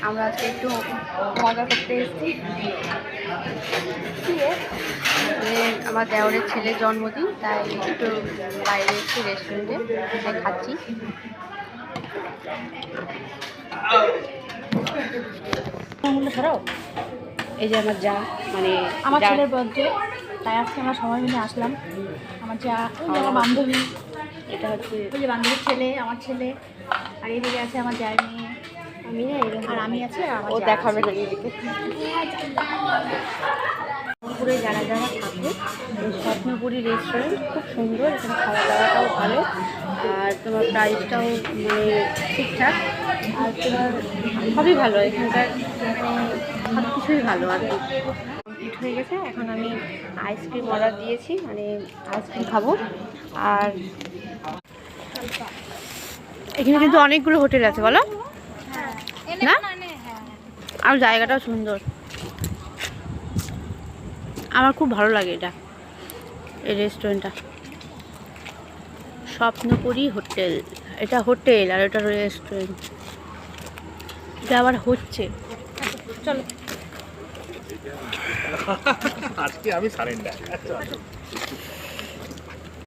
আমরা আজকে একটু মজা করতে এসেছি। আমার দেওরের ছেলের জন্মদিন, তাই একটু বাইরে এসেছি রেস্টুরেন্টে, তাই খাচ্ছি। এই যে আমার যা, মানে আমার ছেলের বার্থডে, তাই আজকে আমরা সবাই মিলে আসলাম। আমার যা, আমার বান্ধবী, এটা হচ্ছে ওই যে বান্ধবীর ছেলে, আমার ছেলে, আর এদিকে আছে আমার যার মেয়ে, আমি না, আর আমি আছি, আর আমার ও যা দেখাবে আছে। না নিজেকে। স্বপ্নপুরে যারা যারা থাকে, এই স্বপ্নপুরি রেস্টুরেন্ট খুব সুন্দর, এখানে খাওয়া দাওয়াটাও ভালো, আর তোমার প্রাইসটাও মানে ঠিকঠাক, আর তোমার সবই ভালো এখানকার, মানে সব কিছুই ভালো আর কি। কমপ্লিট হয়ে গেছে, এখন আমি আইসক্রিম অর্ডার দিয়েছি, মানে আইসক্রিম খাবো। আর এখানে কিন্তু অনেকগুলো হোটেল আছে, বলো না? আর জায়গাটাও সুন্দর, আমার খুব ভালো লাগে এটা, এই রেস্টুরেন্টটা। স্বপ্নপুরি হোটেল, এটা হোটেল আর এটা রেস্টুরেন্ট, এটা আবার হচ্ছে। চলো আজকে আমি সারেন্ডার।